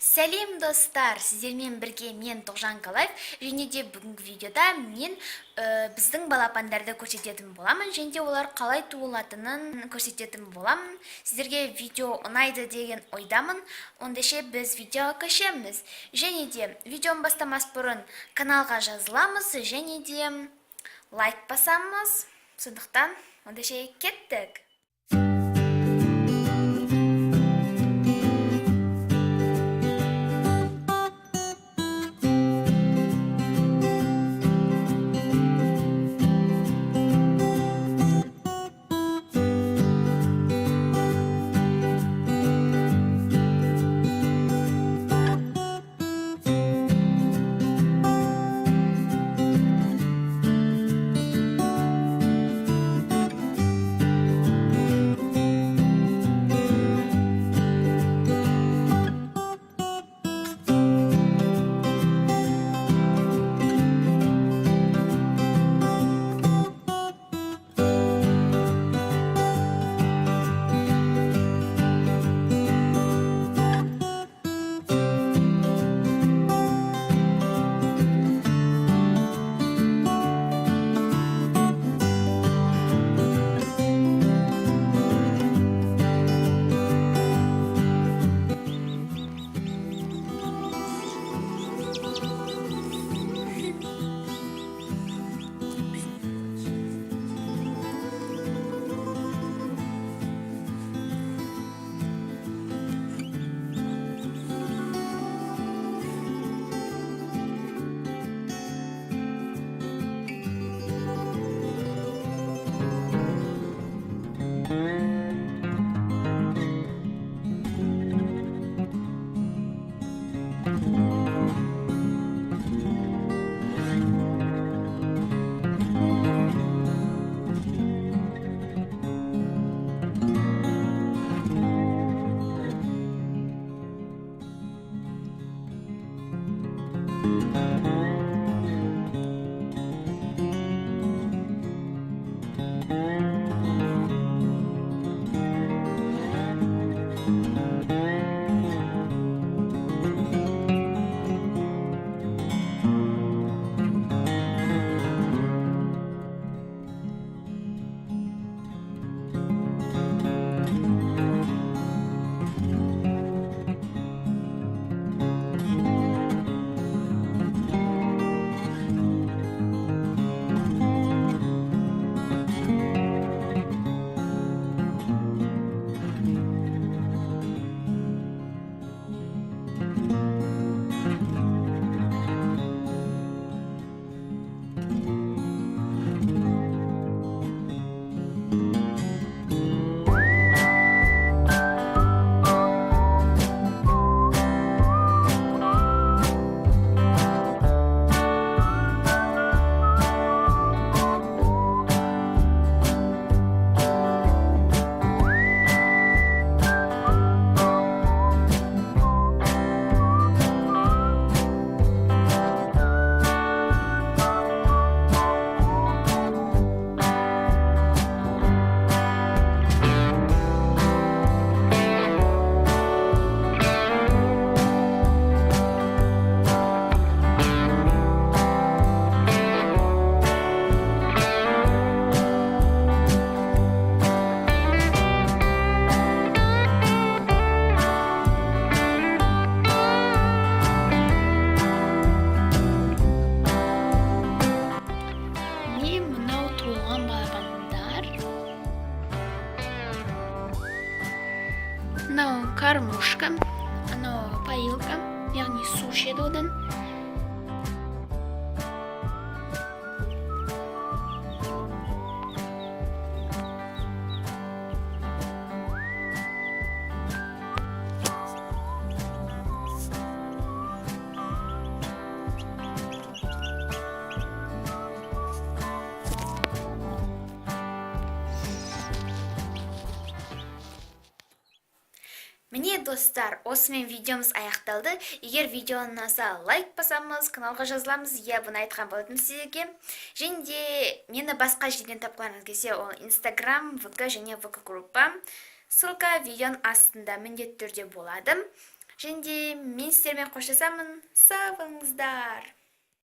Сәлем достар, сіздермен бірге мен Тоғжан Қалаев, және де бүгінгі видеода мен біздің балапандарды көрсететін боламын, және де олар қалай туылатынын көрсететін боламын. Сіздерге видео ұнайды деген ойдамын, ондайша біз видеоға көшеміз. Және де видеоны бастамас бұрын каналға жазыламыз, және де лайк басамыз. Сондықтан ондайша кеттік. Мынау кормушка, анау поилка, яғни су ішеді одан. Міне достар, осымен видеомыз аяқталды. Егер видео ұнаса, лайк басамыз, каналға жазыламыз, бұны айтқан болатым сіздерге. Және де мені басқа жерден тапқыларыңыз келсе, ол Instagram, VK және VK группа. Ссылка видеоның астында міндетті түрде болады. Және де мен сіздермен қоштасамын. Сау болыңыздар.